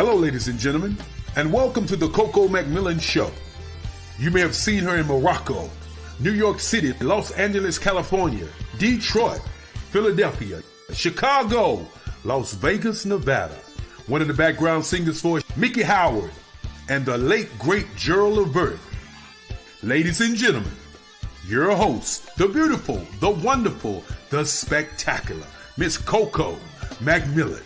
Hello, ladies and gentlemen, and welcome to the Coco McMillan Show. You may have seen her in Morocco, New York City, Los Angeles, California, Detroit, Philadelphia, Chicago, Las Vegas, Nevada. One of the background singers for Mickey Howard and the late, great Gerald Levert. Ladies and gentlemen, your host, the beautiful, the wonderful, the spectacular, Miss Coco McMillan.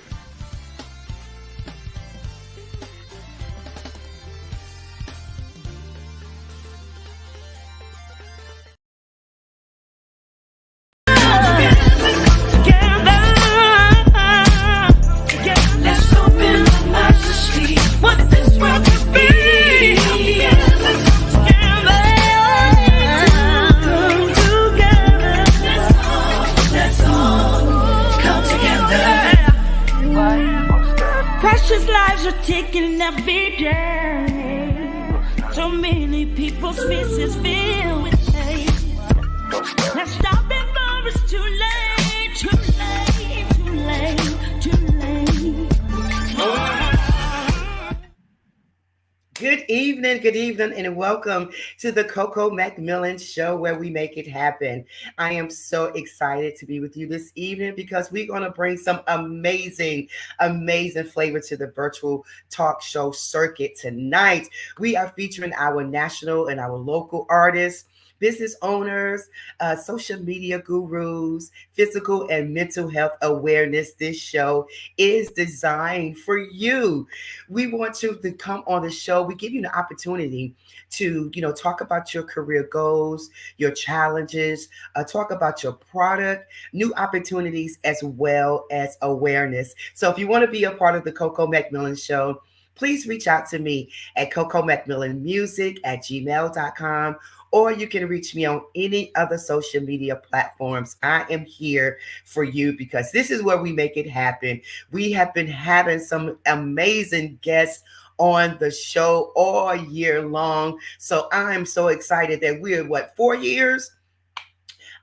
Precious lives are taken every day. So many people's faces filled with hate. Now stop before it's too late, too late, too late, too late. Good evening, and welcome to the Coco McMillan Show, where we make it happen. I am so excited to be with you this evening because we're going to bring some amazing flavor to the virtual talk show circuit tonight. We are featuring our national and our local artists, business owners, social media gurus, physical and mental health awareness. This show is designed for you. We want you to come on the show. We give you an opportunity to, talk about your career goals, your challenges, talk about your product, new opportunities, as well as awareness. So if you want to be a part of the Coco McMillan Show, please reach out to me at cocomcmillanmusic@gmail.com, or you can reach me on any other social media platforms. I am here for you because this is where we make it happen. We have been having some amazing guests on the show all year long. So I'm so excited that we're, 4 years?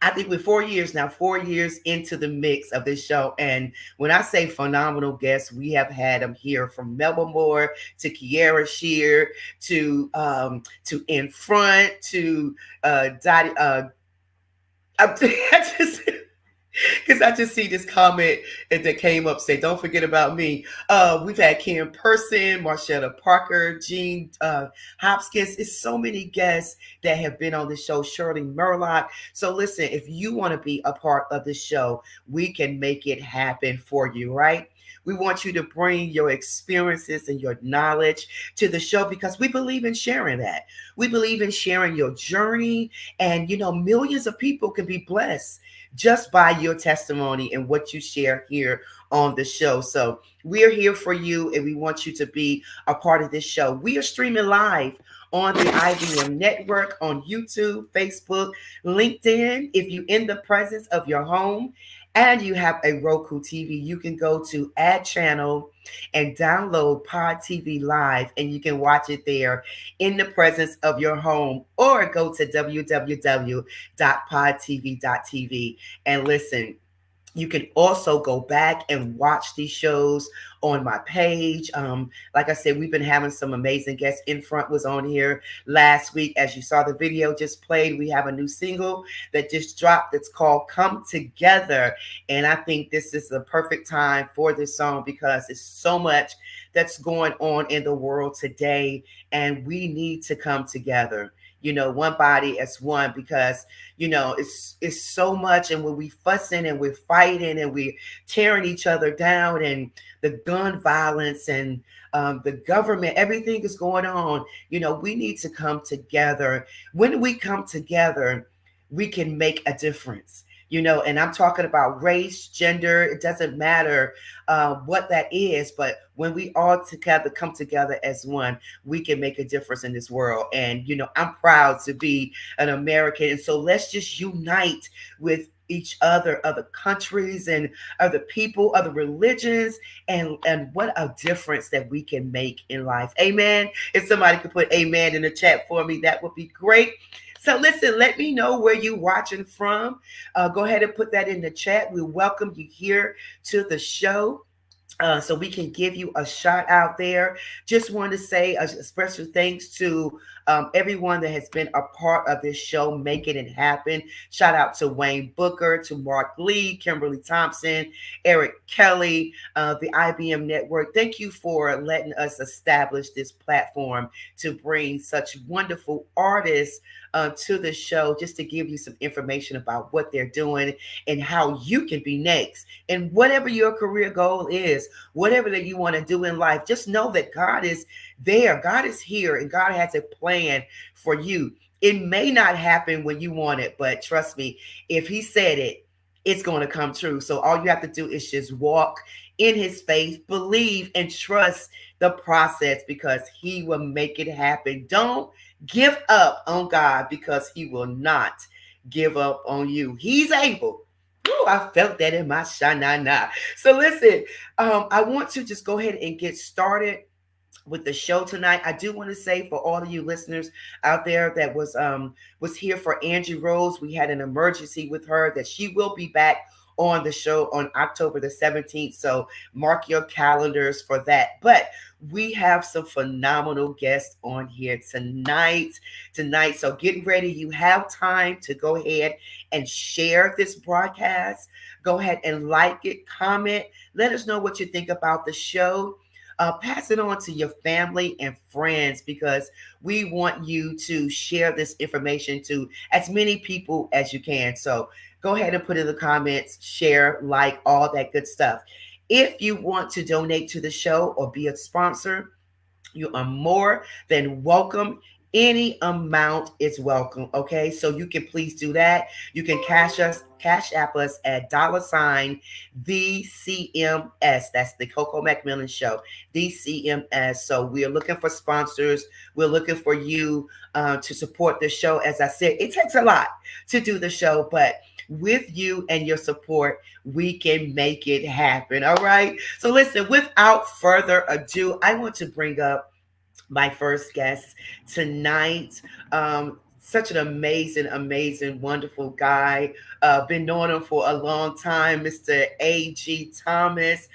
I think we're 4 years now, 4 years into the mix of this show. And when I say phenomenal guests, we have had them here from Melba Moore to Kiara Shear to In Front to Dottie. Because I just see this comment that came up, say, don't forget about me. We've had Karen Person, Marshetta Parker, Jean Hopkins. It's so many guests that have been on the show, Shirley Murlock. So listen, if you want to be a part of the show, we can make it happen for you, right? We want you to bring your experiences and your knowledge to the show because we believe in sharing that. We believe in sharing your journey, and, millions of people can be blessed just by your testimony and what you share here on the show. So we're here for you, and we want you to be a part of this show. We are streaming live on the IBM network, on YouTube, Facebook, LinkedIn. If you're in the presence of your home and you have a Roku TV, you can go to Add Channel and download Pod TV Live, and you can watch it there in the presence of your home, or go to www.podtv.tv and listen. You can also go back and watch these shows on my page. Like I said, we've been having some amazing guests. In Front was on here last week. As you saw, the video just played. We have a new single that just dropped. It's called Come Together. And I think this is the perfect time for this song because it's so much that's going on in the world today, and we need to come together. One body as one, because, it's so much. And when we fussing and we're fighting and we're tearing each other down, and the gun violence and the government, everything is going on, we need to come together. When we come together, we can make a difference. And I'm talking about race, gender, it doesn't matter what that is, but when we all together come together as one, we can make a difference in this world. And, I'm proud to be an American. And so let's just unite with each other, other countries and other people, other religions, and what a difference that we can make in life. Amen. If somebody could put amen in the chat for me, that would be great. So listen, let me know where you're watching from. Go ahead and put that in the chat. We welcome you here to the show. So we can give you a shout out there. Just want to say a special thanks to everyone that has been a part of this show, making it happen. Shout out to Wayne Booker, to Mark Lee, Kimberly Thompson, Eric Kelly, the IBM Network. Thank you for letting us establish this platform to bring such wonderful artists to the show, just to give you some information about what they're doing and how you can be next. And whatever your career goal is, whatever that you want to do in life, just know that God is there. God is here, and God has a plan for you. It may not happen when you want it, but trust me, if He said it, it's going to come true. So all you have to do is just walk in His faith, believe, and trust the process, because He will make it happen. Don't give up on God, because He will not give up on you. He's able. Ooh, I felt that in my shanana. So listen, I want to just go ahead and get started with the show tonight. I do want to say, for all of you listeners out there that was here for Angie Rose, we had an emergency with her, that she will be back on the show on October the 17th. So mark your calendars for that. But we have some phenomenal guests on here tonight. So get ready. You have time to go ahead and share this broadcast. Go ahead and like it, comment. Let us know what you think about the show. Pass it on to your family and friends, because we want you to share this information to as many people as you can. So go ahead and put in the comments, share, like, all that good stuff. If you want to donate to the show or be a sponsor, you are more than welcome. Any amount is welcome. Okay, so you can please do that. You can cash app us at $VCMS. That's the Coco McMillan Show, VCMS. So we are looking for sponsors. We're looking for you to support the show. As I said, it takes a lot to do the show, but with you and your support, we can make it happen. All right. So listen, without further ado, I want to bring up my first guest tonight. Such an amazing, wonderful guy. Been knowing him for a long time, Mr. A.G. Thomas.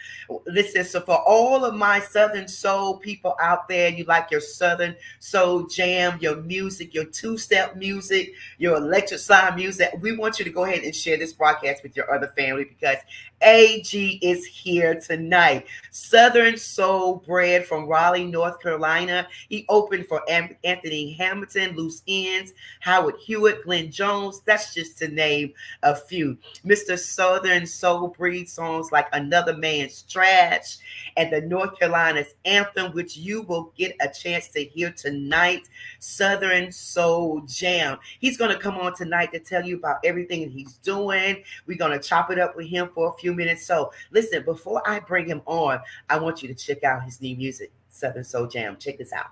Listen, so for all of my Southern Soul people out there, you like your Southern Soul jam, your music, your two-step music, your electric slide music, we want you to go ahead and share this broadcast with your other family, because A.G. is here tonight. Southern Soul bred from Raleigh, North Carolina. He opened for Anthony Hamilton, Loose Ends, Howard Hewitt, Glenn Jones. That's just to name a few. Mr. Southern Soul breeds songs like Another Man's Trash and the North Carolina's Anthem, which you will get a chance to hear tonight. Southern Soul Jam. He's going to come on tonight to tell you about everything he's doing. We're going to chop it up with him for a few minutes. So listen, before I bring him on, I want you to check out his new music, Southern Soul Jam. Check this out.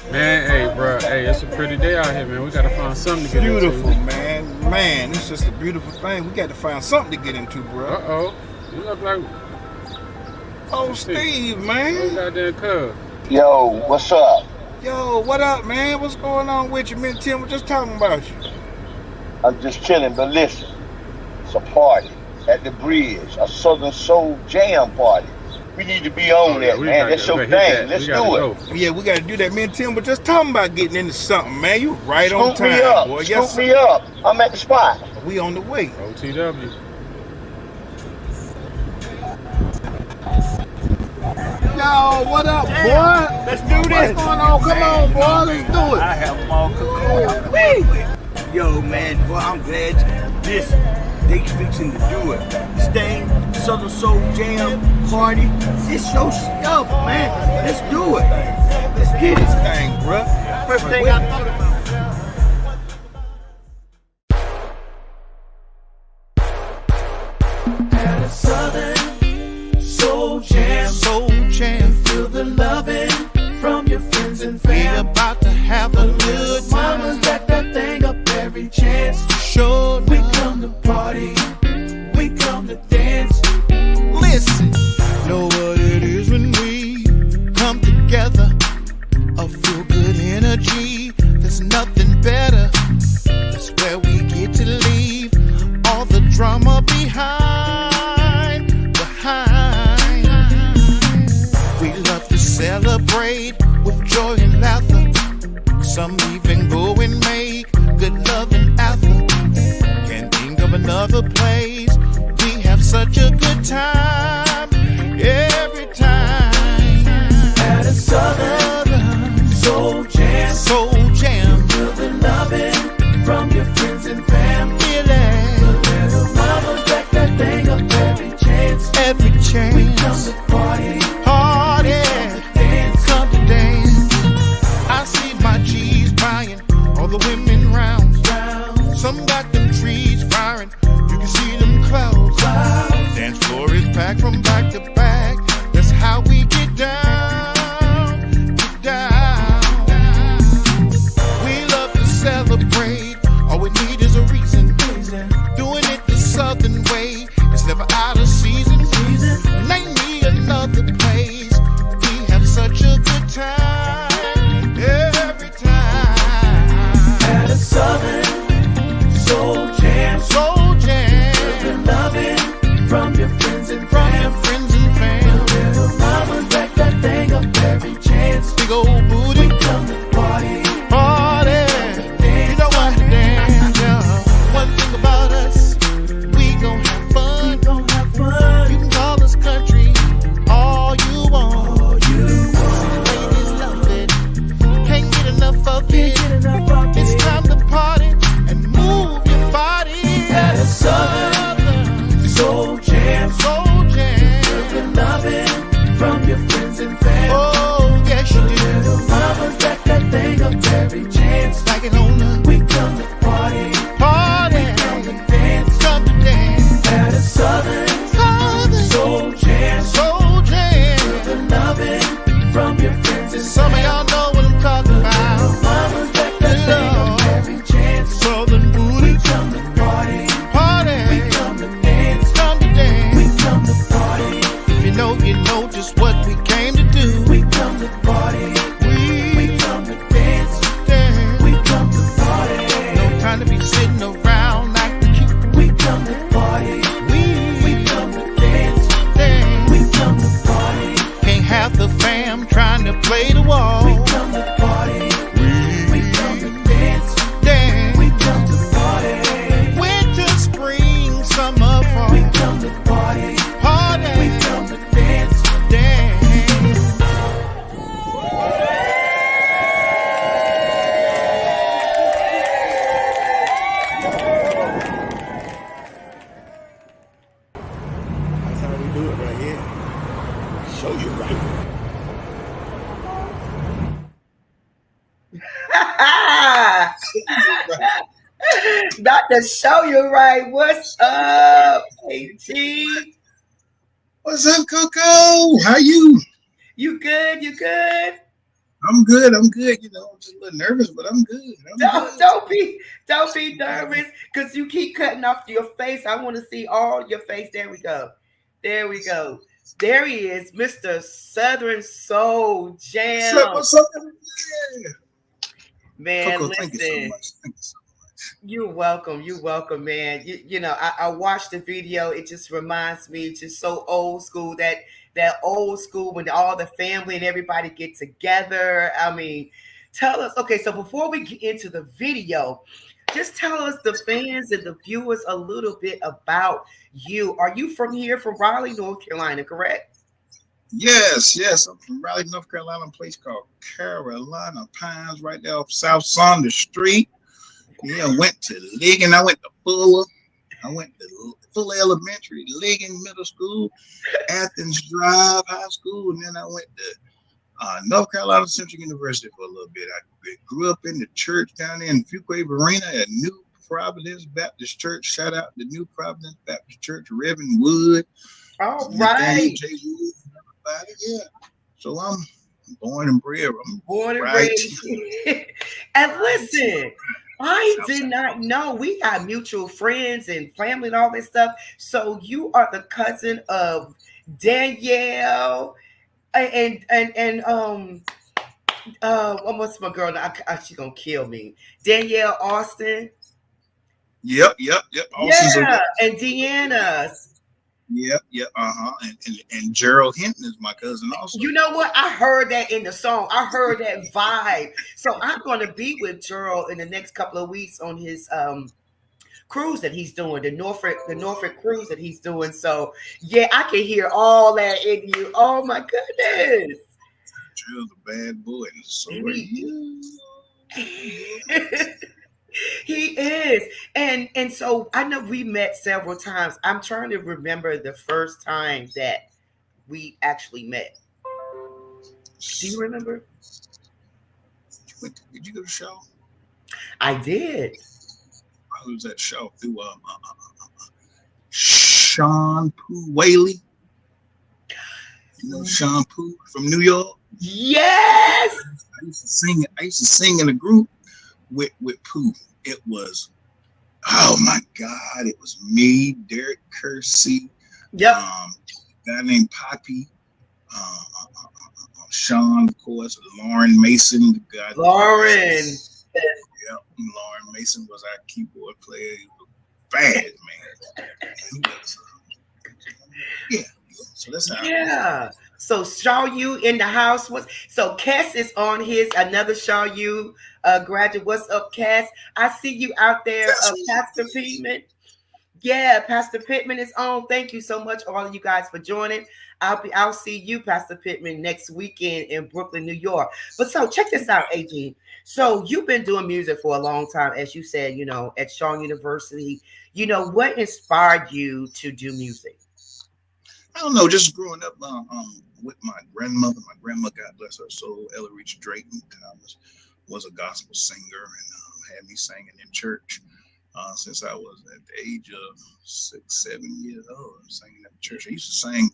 Man, hey, bro, hey, it's a pretty day out here, man. We gotta find something to get into. Beautiful, man. Man, it's just a beautiful thing. We got to find something to get into, bro. Uh-oh. You look like... Oh, Steve, man. Oh, goddamn cuz. Yo, what's up? Yo, what up, man? What's going on with you? Me and Tim were just talking about you. I'm just chilling, but listen. It's a party at the bridge, a Southern Soul Jam party. We need to be on that, man. That's your thing. Let's do it. Yeah, we got to do that. Me and Tim were just talking about getting into something, man. You right on time, me up. boy. Scoop me up. I'm at the spot. We on the way. OTW. Yo, what up, boy? Let's do this. What's going on? Come on, boy. Let's do it. I have them all cooked. Yo, man, boy, I'm glad this they fixing to do it. Stain, Southern Soul Jam party. It's your stuff, man. Let's do it. Let's get it. Thing, bro. First thing I thought about. At a Southern Soul Jam, feel the loving from your friends and family. We about to have a good time. Mama's got that thing up every chance. Sure, we come to party, we come to dance. Listen, know what it is when we come together. A feel good energy. There's nothing better. That's where we get to leave all the drama behind. Some even go and make good love in Athens. Can't think of another place. We have such a good time every time At a Southern Soul Jam. Soul Jam. Feel the loving from your friends and family. Feeling The little mamas back that thing up every chance. every chance. We come to party. Party. Come to dance. I see my G's buying all the women round. Some got them trees firing. You can see them clouds. Dance floor is packed from back to back. That's how we get down. Get down. We love to celebrate. All we need is a reason. Doing it the Southern way. It's never out of season. Name me another place. We have such a good time every time. At a Southern Soul Jam. Soul Jam. Feel the loving from your friends and From your family. friends and family. Little mamas back that thing up every chance. Big old booty. We come to party. Party. You know what? Dance, yeah. One thing about us, we gon' have fun. We gon' have fun. You can call us country all you want. All you want. Ladies love it. Can't get enough of it. Get enough of It's it. time to party and move your body. At a Southern Soul Jam. Soul Jam. The loving from your friends and family. Oh, yes you Little do. mamas back that thing up every chance. Like it on the We come to party. party. Come to dance. Come to dance. At a Southern Southern Soul Jam. Soul Jam. The loving from your friends and Some of y'all know what I'm talking about. mamas back that thing up every chance. Southern booty. Come to party. Party. We come to dance. Come to dance. We come to party. If you know just what we came to do. We come to party. We We come to dance. dance. We come to party. No time to be sitting around acting cute. We come to party. We come to dance. dance. We come to party. Can't have the fam trying to play the wall. We come to party. We come to dance. Dance. We come to party. Winter, spring, summer, fall. We come to party. Party. We come to dance. Dance. That's how we do it right here. Show you right. Not to show you right. What's up, AT? What's up, Coco? How you? You good? You good? I'm good. I'm good. You know, I'm just a little nervous, but I'm good. Don't be nervous, because you keep cutting off your face. I want to see all your face. There we go. There we go. There he is, Mr. Southern Soul Jam. What's up? Yeah. Man, Coco, listen. thank you so much. Thank you so much. You're welcome. You're welcome, man. You know, I watched the video. It just reminds me, just so old school, that old school when all the family and everybody get together. I mean, tell us. Okay, so before we get into the video, just tell us, the fans and the viewers, a little bit about you. Are you from here, from Raleigh, North Carolina, correct? Yes. I'm from Raleigh, North Carolina, a place called Carolina Pines, right there off South Saunders Street. Yeah, I went to Liggin. I went to Fuller. I went to Fuller Elementary, Liggin Middle School, Athens Drive High School, and then I went to North Carolina Central University for a little bit. I grew up in the church down there in Fuquay Arena at New Providence Baptist Church. Shout out to New Providence Baptist Church, Reverend Wood. All right. J. Wood, everybody. Yeah. So I'm born and bred. I'm Born and right. raised. And listen, I did not know we got mutual friends and family and all this stuff. So you are the cousin of Danielle and what's my girl? She's gonna kill me. Danielle Austin. Yep. Yeah, and Deanna. Yep, yep, and Gerald Hinton is my cousin also. You know what? I heard that in the song. I heard that vibe. So I'm going to be with Gerald in the next couple of weeks on his cruise that he's doing, the Norfolk cruise that he's doing. So yeah, I can hear all that in you. Oh my goodness. Gerald's a bad boy, and so are you. He is. And so I know we met several times. I'm trying to remember the first time that we actually met. Do you remember? Did you go to the show? I did. Who was that show? Through Sean Pooh Whaley. You know Sean Pooh from New York? Yes. I used to sing in a group with Pooh. It was, oh my God, it was me, Derek Kersey, Yep. A guy named Poppy, Sean, of course, Lauren Mason, the guy. Lauren. Yep, Lauren Mason was our keyboard player. He was bad, man. Yeah. So that's how. Yeah. So Shaw U in the house was so Cass is on his another Shaw U graduate. What's up, Cass? I see you out there, Pastor Pittman. Yeah, Pastor Pittman is on. Thank you so much, all of you guys, for joining. I'll see you, Pastor Pittman, next weekend in Brooklyn, New York. But so check this out, AG. So you've been doing music for a long time, as you said, at Shaw University. What inspired you to do music? I don't know, just growing up with my grandmother. My grandma, God bless her soul, Ella Rich Drayton Thomas, was a gospel singer and had me singing in church since I was at the age of 6, 7 years old. Singing at church. I used to sing,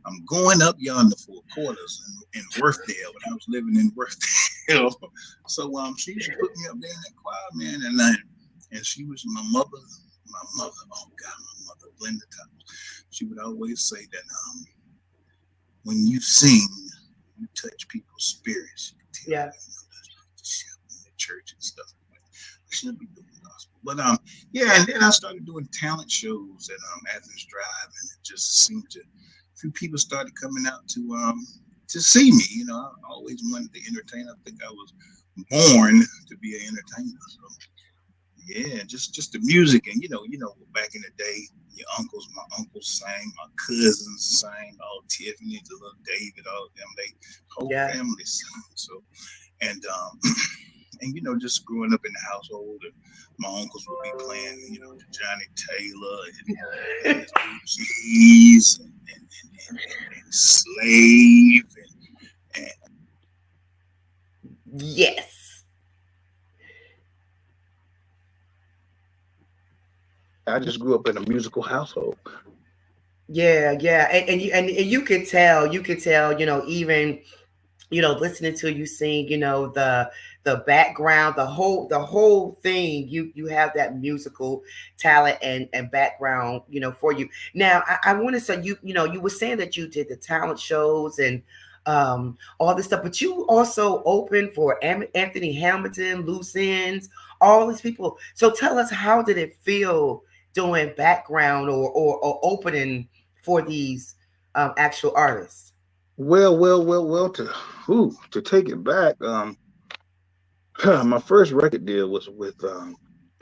"I'm going up yonder for quarters" in Worthdale when I was living in Worthdale. So she used to put me up there in that choir, man, and she was my mother. Oh God, my mother, Glenda Thomas. She would always say that when you sing, you touch people's spirits. Yeah. In the church and stuff. I should be doing gospel, but yeah. And then I started doing talent shows at Athens Drive, and it just seemed a few people started coming out to see me. I always wanted to entertain. I think I was born to be an entertainer. So yeah, just the music, and back in the day, my uncles sang, my cousins sang, all Tiffany, the little David, all of them, they whole family sang. So, and just growing up in the household, and my uncles would be playing, Johnny Taylor and G's and Slave and yes. I just grew up in a musical household. Yeah, and you could tell, even listening to you sing, the background, the whole thing, you have that musical talent and background, for you. Now, I want to say you were saying that you did the talent shows and all this stuff, but you also opened for Anthony Hamilton, Loose Ends, all these people. So tell us, how did it feel doing background or opening for these actual artists? Well, to take it back, my first record deal was with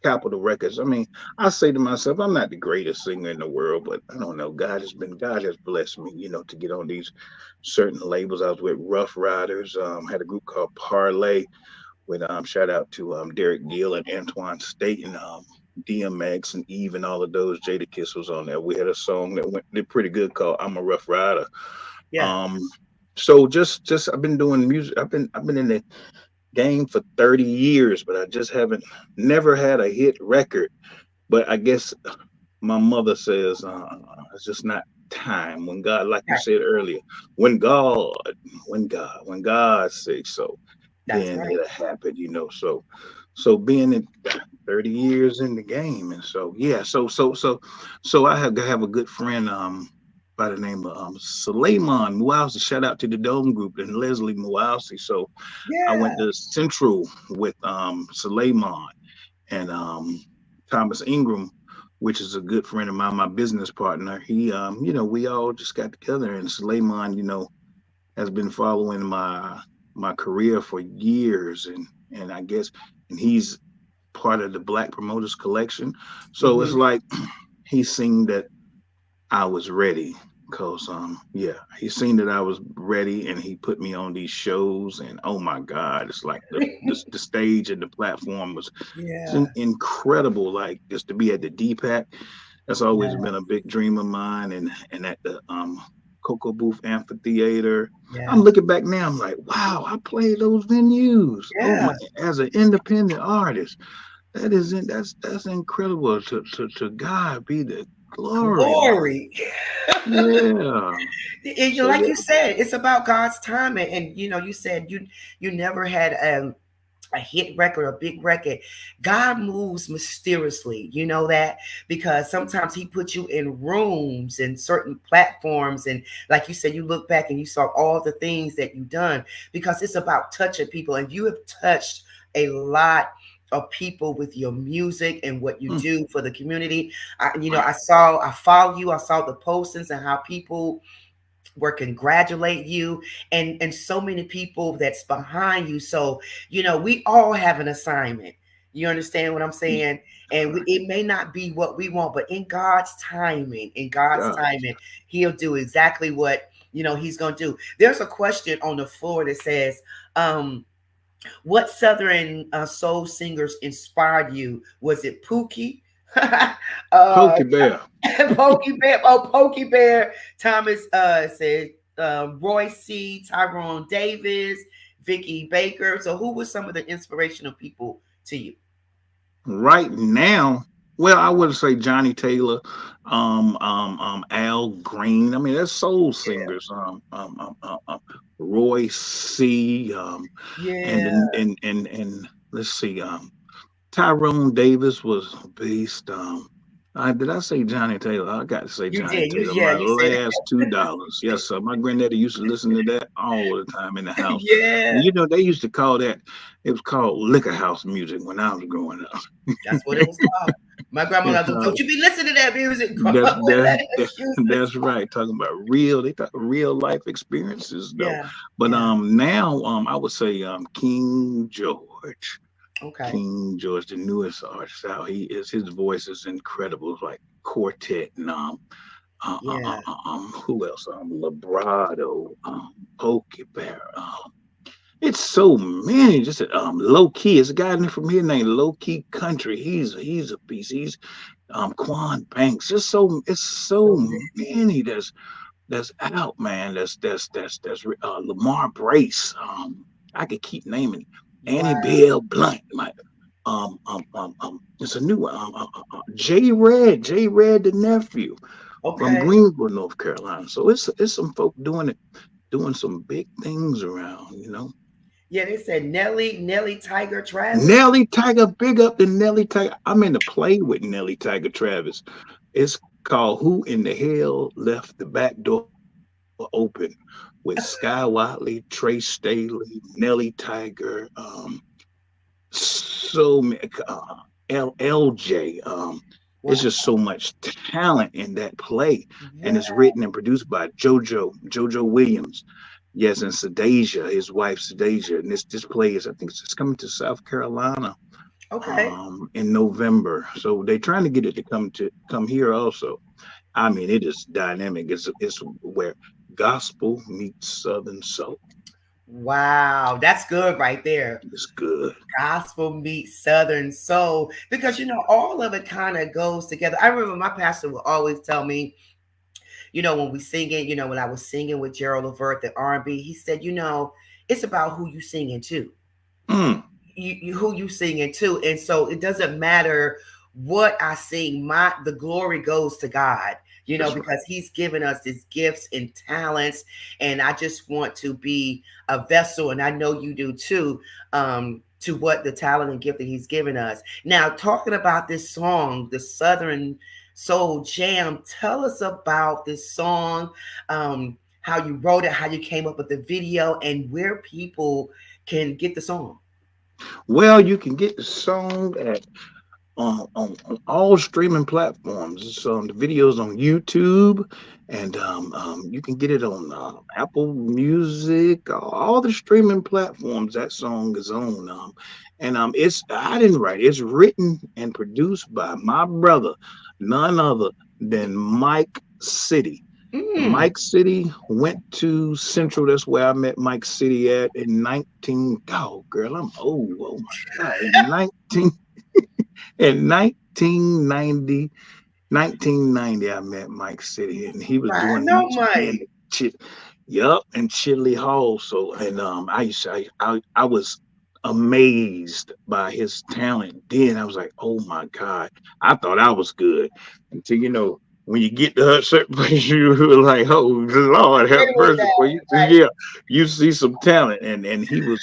Capitol Records. I mean, I say to myself, I'm not the greatest singer in the world, but I don't know. God has blessed me, to get on these certain labels. I was with Rough Riders, had a group called Parlay with shout out to Derek Gill and Antoine State and DMX and Eve and all of those. Jada Kiss was on there. We had a song that did pretty good called "I'm a Rough Rider." Yeah. So just I've been doing music. I've been in the game for 30 years, but I just never had a hit record. But I guess my mother says it's just not time. When God, like you said earlier, when God says so, then it'll happen. So being in 30 years in the game, and so yeah, so I have a good friend by the name of Suleiman Muawsi. Shout out to the Dome Group and Leslie Muawsi. So I went to Central with Suleiman and Thomas Ingram, which is a good friend of mine, my business partner. We all just got together, and Suleiman, has been following my career for years, and I guess, and he's part of the Black Promoters Collection. So it's Hmm. like he seen that I was ready. Cause yeah, he seen that I was ready, and he put me on these shows, and oh my God, it's like the stage and the platform was Yeah. incredible. Like just to be at the DPAC, that's always Yeah. been a big dream of mine, and at the Coco Booth Amphitheater. I'm Yeah. looking back now, I'm like, wow, I played those venues. Oh Yeah. my, as an independent artist, that's incredible. To God be the glory, man. Glory. Yeah. So Like yeah, you said, it's about God's timing. And you said you never had a hit record, a big record. God moves mysteriously, you know that, because sometimes He puts you in rooms and certain platforms, and like you said, you look back and you saw all the things that you've done, because it's about touching people, and you have touched a lot of people with your music and what you mm, do for the community. wow. I follow you, I saw the postings and how people were congratulate you, and so many people that's behind you. So we all have an assignment. You understand what I'm Yeah, saying? that's And right. it may not be what we want, but in God's God. timing, He'll do exactly what He's gonna do. There's a question on the floor that says, what Southern soul singers inspired you? Was it Pookie? uh, Pokey Bear. Pokey Bear. Oh, Pokey Bear. Thomas said Roy C. Tyrone Davis, Vicky Baker. So, who was some of the inspirational people to you? Right now, well, I wouldn't say Johnny Taylor, Al Green. I mean, that's soul singers. Roy C. And Yeah, and let's see. Tyrone Davis was a beast. Did I say Johnny Taylor? I got to say you Johnny did. Taylor. Yeah, My you said last $2. Yes, sir. My granddaddy used to listen to that all the time in the house. yeah. And they used to call that. It was called liquor house music when I was growing up. That's what it was called. My grandma, like, don't you be listening to that music. Grow That's up with that, that. that She was that's listening. right. Talking about real, they talk real life experiences though. Yeah, But yeah. now I would say King George. Okay. King George, the newest artist out. His voice is incredible. It's like quartet and Yeah. who else? Vibrato, Pokey Bear. It's so many. Just low key. It's a guy from here named Low Key Country. He's a piece. He's Quan Banks. It's so So many. many that's out, man. That's Lamar Brace. I could keep naming Annie Wow. Bell Blunt. It's a new one. J Red, the nephew from Okay. Greensboro, North Carolina. So it's some folk doing some big things around. Yeah, they said Nelly Tiger Travis. Nelly Tiger, big up to Nelly Tiger. I'm in the play with Nelly Tiger Travis. It's called Who in the Hell Left the Back Door Open with Sky Watley, Trey Staley, Nelly Tiger, so many, LJ. It's Wow. just so much talent in that play, and Yeah. it's written and produced by JoJo Williams. Yes, and Sadasia, his wife Sadasia, and this play is, I think it's coming to South Carolina Okay. in November. So they're trying to get it to come here also. I mean, it is dynamic. It's where gospel meets Southern soul. Wow. That's good right there. It's good. Gospel meets Southern soul. Because all of it kind of goes together. I remember my pastor would always tell me, when we sing it, when I was singing with Gerald Levert, the R&B, he said, it's about who you singing to. Mm, Who you singing to, and so it doesn't matter what I sing. The glory goes to God, that's right. because He's given us His gifts and talents, and I just want to be a vessel, and I know you do too. To what the talent and gift that He's given us. Now, talking about this song, the Southern Soul Jam, tell us about this song, how you wrote it, how you came up with the video, and where people can get the song. Well, you can get the song on all streaming platforms. It's the videos on YouTube, and you can get it on Apple Music, all the streaming platforms. That song is on. And it's I didn't write it. It's written and produced by my brother, none other than Mike City. Mike City went to Central. That's where I met Mike City at in 19. Oh, girl, I'm old. Oh my God, in 1990, I met Mike City, and he was I doing the know music Mike. in in Chidley Hall. So, and I was amazed by his talent. Then I was like, oh my God, I thought I was good until when you get to a certain place, you were like, oh Lord, have mercy. For you, yeah, you see some talent, and he was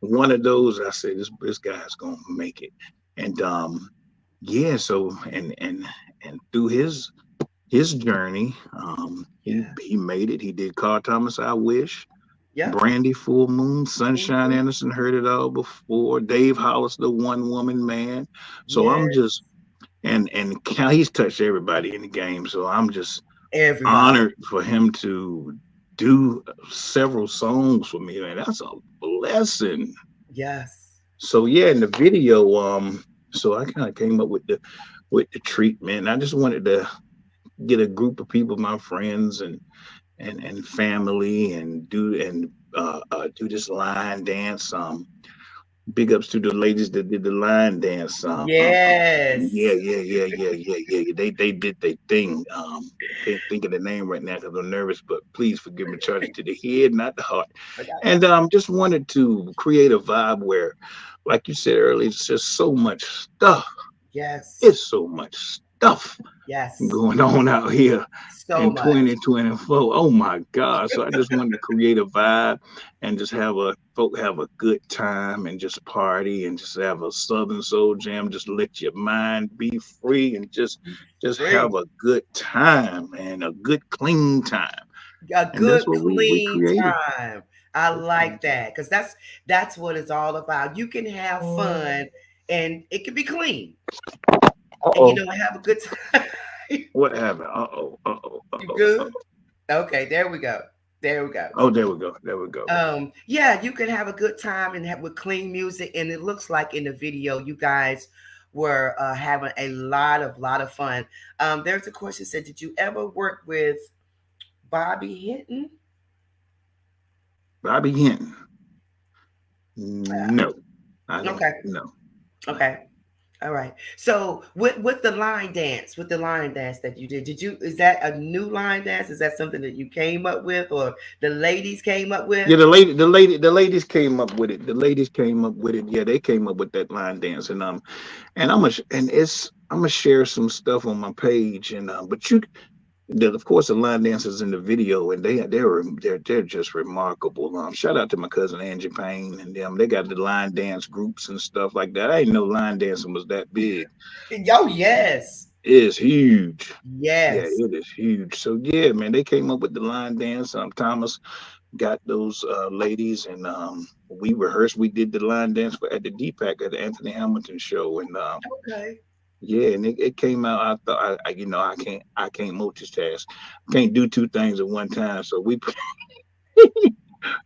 one of those. I said, this guy's gonna make it, and yeah. So and through his journey, he made it. He did Carl Thomas, I Wish, Yeah. Brandy, Full Moon, Sunshine Anderson, heard it all before. Dave Hollis, the One Woman Man. So I'm Yes. just and he's touched everybody in the game. So I'm just Everybody. honored for him to do several songs for me, man. That's a blessing. Yes. So yeah, in the video, so I kind of came up with the treatment. I just wanted to get a group of people, my friends and family, and do this line dance. Big ups to the ladies that did the line dance. Yes. Yeah. They did their thing. Can't think of the name right now because I'm nervous, but please forgive me. Charge it to the head, not the heart. And just wanted to create a vibe where, like you said earlier, it's just so much stuff. Yes. It's so much stuff Yes. going on out here So in much. 2024. Oh my God. So I just wanted to create a vibe and just have a good time and just party and just have a Southern Soul Jam. Just let your mind be free and just have a good time and a good clean time. A And that's good what we clean created. time. I like that because that's what it's all about. You can have fun and it can be clean. And Uh-oh. have a good time. What happened? Uh-oh. Uh-oh. You Uh-oh. good? Okay, there we go. There we go. Oh, there we go. There we go. Yeah, you can have a good time and have with clean music. And it looks like in the video, you guys were having a lot of fun. There's a question said, did you ever work with Bobby Hinton? Bobby Hinton. No. I don't. Okay. No. Okay. All right. So with the line dance, that you did is that a new line dance? Is that something that you came up with or the ladies came up with? Yeah, the ladies came up with it. The ladies came up with it. Yeah, they came up with that line dance, and I'm gonna share some stuff on my page, and but of course the line dancers in the video, and they're just remarkable. Shout out to my cousin Angie Payne and them. They got the line dance groups and stuff like that. I didn't know line dancing was that big. Oh yes, it's huge. Yeah, yes. it is huge. So yeah, man, they came up with the line dance. Thomas got those ladies, and we rehearsed. We did the line dance at the DPAC at the Anthony Hamilton show, and Okay. yeah, and it came out. I thought, I can't multitask. I can't do two things at one time. So we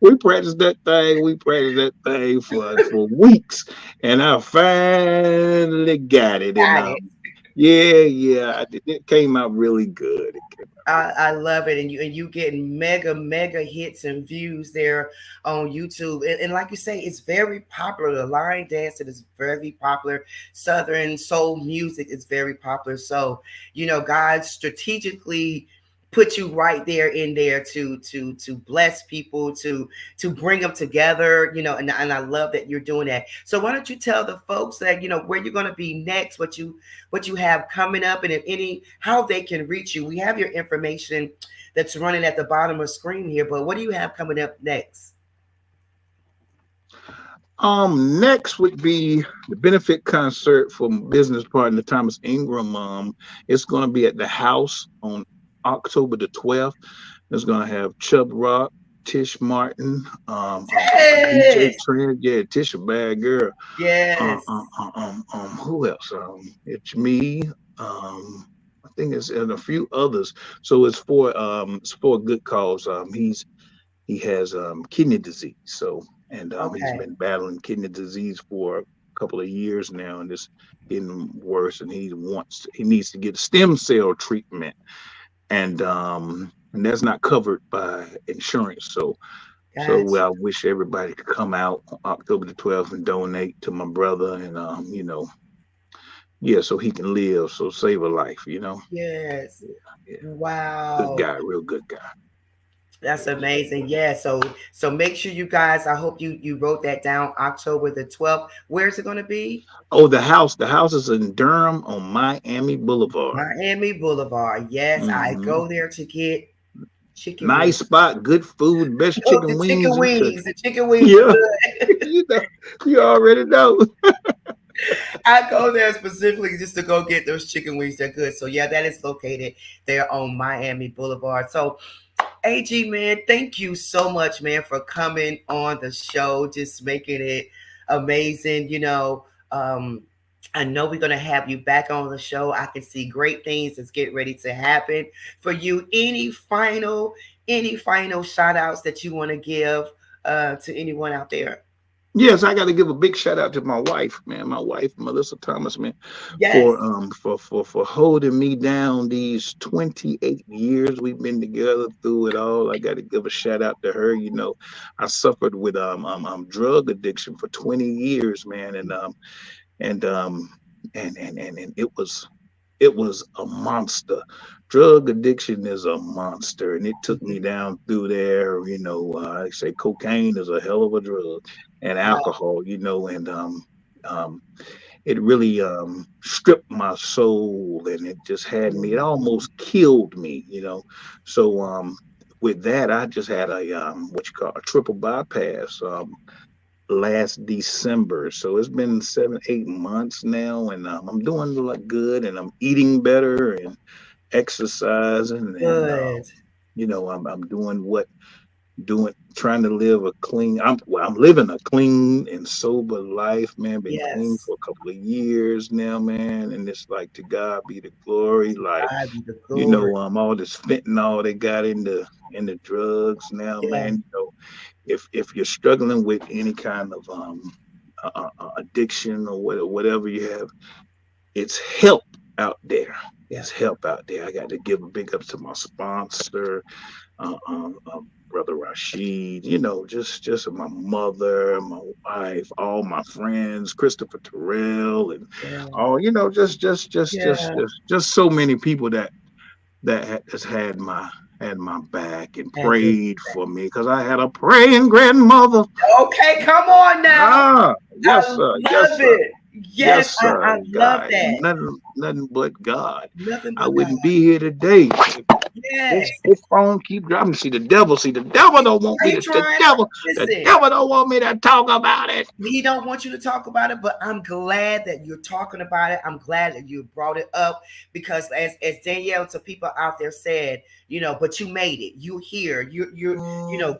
we practiced that thing. We practiced that thing for weeks, and I finally got it. Got And it. yeah, it came out really good. I love it, and you getting mega hits and views there on YouTube, and like you say, it's very popular. The line dance is very popular. Southern soul music is very popular. So God strategically put you right there in there to bless people, to bring them together, and I love that you're doing that. So why don't you tell the folks that where you're going to be next, what you have coming up, and how they can reach you. We have your information that's running at the bottom of the screen here, but what do you have coming up next? Next would be the benefit concert for business partner Thomas Ingram. It's going to be at the house on October the 12th. It's going to have Chubb Rock, Tish Martin, DJ Yes. Trend. Yeah, Tish a bad girl. Yes. Who else? It's me. I think it's and a few others. So it's for a good cause. He has kidney disease. So and he's Okay. been battling kidney disease for a couple of years now, and it's getting worse. And he needs to get stem cell treatment, and that's not covered by insurance. So Gotcha. I wish everybody could come out on October the 12th and donate to my brother, and yeah, so he can live, so save a life. Yes. Yeah, good Wow. guy, real good guy. That's Yeah. amazing. Yeah. So make sure you guys, I hope you wrote that down, October the 12th. Where's it going to be? Oh, the house is in Durham on Miami Boulevard. Miami Boulevard. Yes, I Hmm. go there to get chicken Nice wings. spot, good food, best Oh, the chicken wings chicken in wings. Texas. The chicken wings are Yeah, good. you know, you already know. I go there specifically just to go get those chicken wings. They're good. So yeah, that is located there on Miami Boulevard. So AG, man, thank you so much, man, for coming on the show, just making it amazing. I know we're gonna have you back on the show. I can see great things that's getting ready to happen for you. Any final shout outs that you want to give to anyone out there? Yes, I got to give a big shout out to my wife, man. My wife, Melissa Thomas, man, Yes. for holding me down these 28 years we've been together through it all. I got to give a shout out to her. I suffered with drug addiction for 20 years, man, and it was a monster. Drug addiction is a monster, and it took me down through there. I say cocaine is a hell of a drug, and Wow. alcohol. Um, it really stripped my soul, and it just had me. It almost killed me. So with that, I just had a what you call a triple bypass. Last December. So it's been 7, 8 months now, and I'm doing like good, and I'm eating better and exercising, and Good. I'm doing trying to live a clean. I'm living a clean and sober life, man. Been clean Yes. for a couple of years now, man, and it's like to God be the glory. Like God be the glory. all this fentanyl they got in the drugs now, Yeah. man. If you're struggling with any kind of addiction or whatever you have, it's help out there. Yeah. It's help out there. I got to give a big up to my sponsor, brother Rashid. Just my mother, my wife, all my friends, Christopher Terrell, and Yeah. all. Yeah. Just so many people that has had my back and And your prayed for me because I had a praying grandmother. Okay, come on now. I Yes, sir. Yes, love sir. it. Yes, Yes, I sir. love God, that. nothing but God. Nothing I but God. wouldn't be here today. Yes. This phone keep dropping. See, the devil don't want me He to. trying. The Listen, devil don't want me to talk about it. he don't want you to talk about it, but I'm glad that you're talking about it. I'm glad that you brought it up because as Danielle to people out there said, but you made it. You here.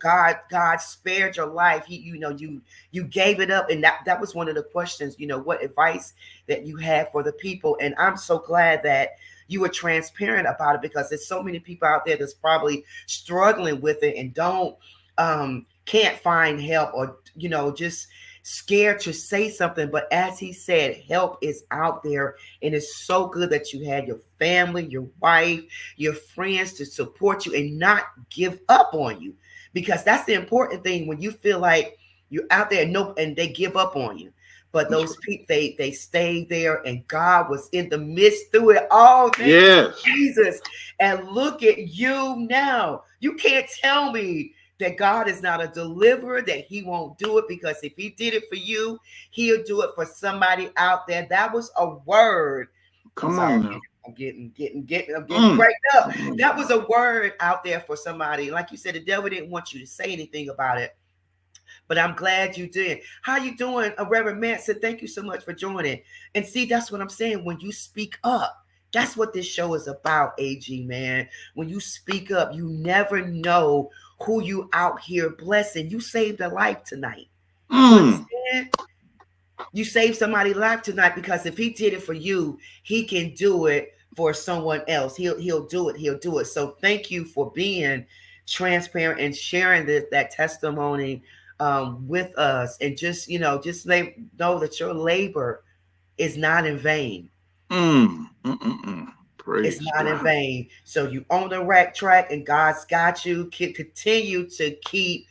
God spared your life. You gave it up, and that was one of the questions. What advice that you had for the people, and I'm so glad that you were transparent about it because there's so many people out there that's probably struggling with it and can't find help or just scared to say something. But as he said, help is out there, and it's so good that you had your family, your wife, your friends to support you and not give up on you, because that's the important thing when you feel like you're out there and they give up on you. But That's those right. people, they stayed there, and God was in the midst through it all. Thank you, Yes. Jesus. And look at you now. You can't tell me that God is not a deliverer, that he won't do it, because if he did it for you, he'll do it for somebody out there. That was a word. I'm Come sorry. on now. I'm getting Mm. cranked up. Come on. That was a word out there for somebody. Like you said, the devil didn't want you to say anything about it, but I'm glad you did. How you doing, Reverend Manson? Thank you so much for joining. And see, that's what I'm saying. When you speak up, that's what this show is about, AG, man. When you speak up, you never know who you out here blessing. You saved a life tonight. You understand? You saved somebody's life tonight, because if he did it for you, he can do it for someone else. He'll do it. He'll do it. So thank you for being transparent and sharing that testimony with us, and just know that your labor is not in vain. It's not in vain. So you on the right track, and God's got you. Continue to keep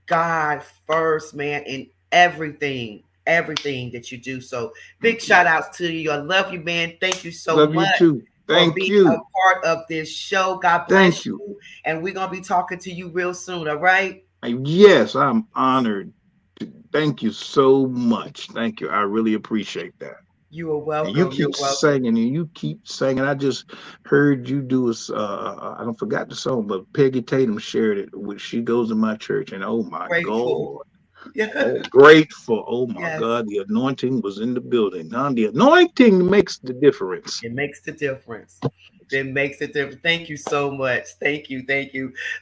God first, man, in everything that you do. So big shout outs to you. I love you, man. Thank you so much. You too. Thank for being you. a part of this show. God bless you. And we're gonna be talking to you real soon. All right. Yes, I'm honored. Thank you so much. Thank you. I really appreciate that. You are welcome. And you keep singing, I just heard you do I don't forgot the song, but Peggy Tatum shared it when She Goes to My Church, and oh my God. Grateful. Oh my God, the anointing was in the building. Now the anointing makes the difference. It makes the difference. It makes a difference. Thank you so much. Thank you.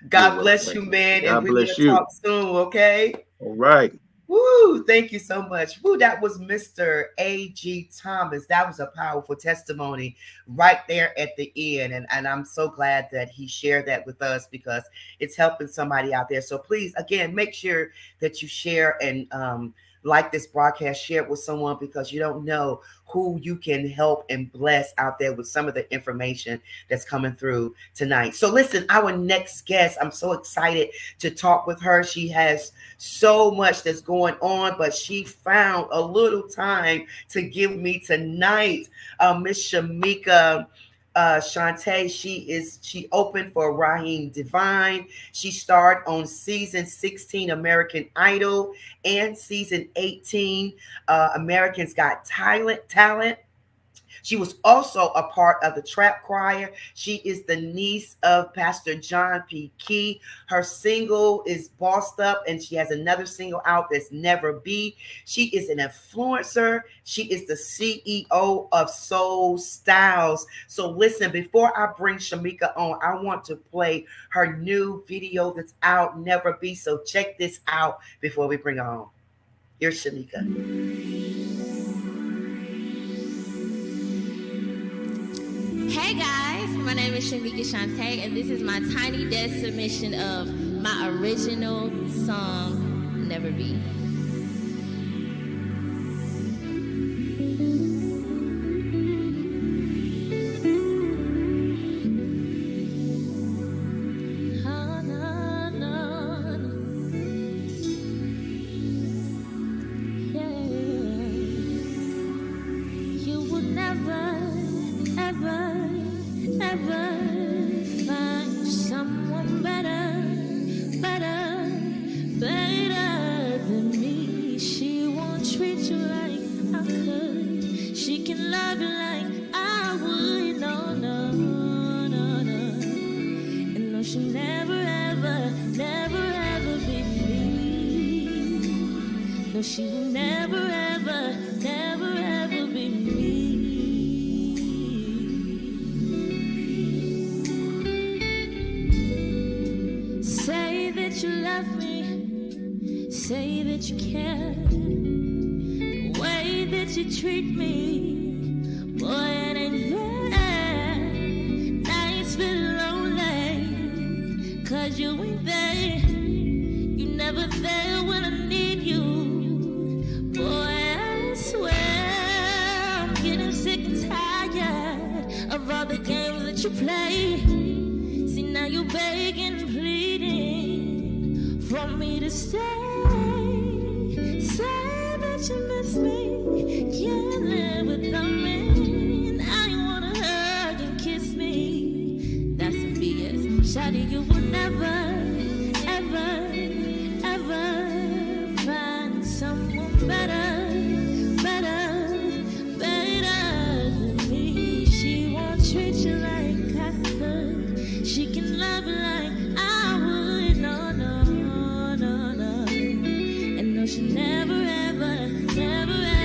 God bless you, man. God and we're bless gonna you. talk soon, okay? All right. Woo, thank you so much. Woo, that was Mr. A.G. Thomas. That was a powerful testimony right there at the end. And I'm so glad that he shared that with us, because it's helping somebody out there. So please, again, make sure that you share and like this broadcast, share it with someone, because you don't know who you can help and bless out there with some of the information that's coming through tonight. So listen, our next guest, I'm so excited to talk with her. She has so much that's going on, but she found a little time to give me tonight. Miss Shamika Shantae, she opened for Raheem Divine. She starred on season 16 American Idol and season 18 Americans Got Talent. She was also a part of the Trap Choir. She is the niece of Pastor John P. Key. Her single is Bossed Up, and she has another single out that's Never Be. She is an influencer. She is the CEO of Soul Styles. So listen, before I bring Shamika on, I want to play her new video that's out, Never Be. So check this out before we bring her on. Here's Shamika. Hey guys, my name is Shamika Shantae, and this is my tiny desk submission of my original song, Never Be. She will never, ever, never, ever be me. Say that you love me, say that you care. The way that you treat me, boy, it ain't fair. Nights feel lonely, 'cause you ain't there. You never there when I need you. Of all the games that you play, see now you're begging, pleading for me to stay. Say that you miss me, can't live without me. Now you wanna hug and kiss me. That's some BS. Shawty, you will never, ever, ever find someone better. Treat you like I could. She can love you like I would. No, no, no, no. And no, she never, ever, never, ever.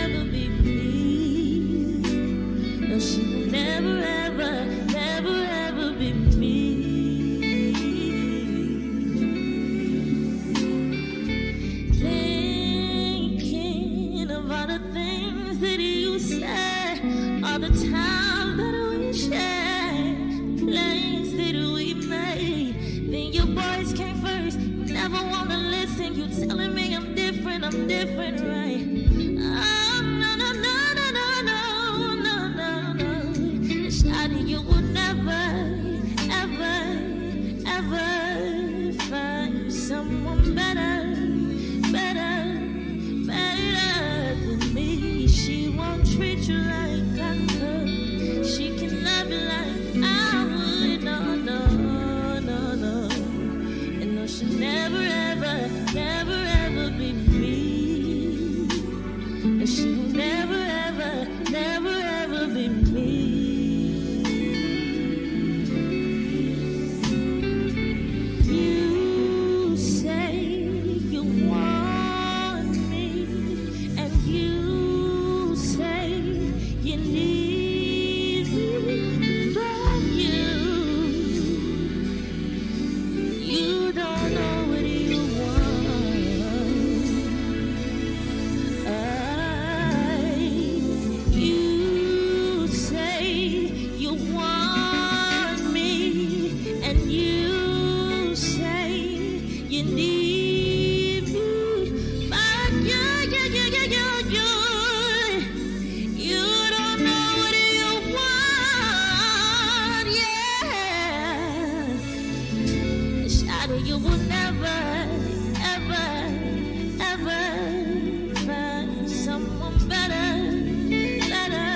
say, all the time that we share, plans that we made. Then your boys came first, never wanna listen. You telling me I'm different, right? Oh, no, no, no, no, no, no, no, no, no. Shawty, you would never, ever, ever find someone better, better, better than me. She won't treat you like I could. She can love you like I would. No, no, no, no. And no, she'll never, ever, never, ever be me. And she'll never, ever, never, ever be me. You say you want me, and you say you need me, but you don't know what you want. You say you want me, and you say you need me, but you don't know what you want. Yeah. Shadow, you will never, ever, ever find someone better, better,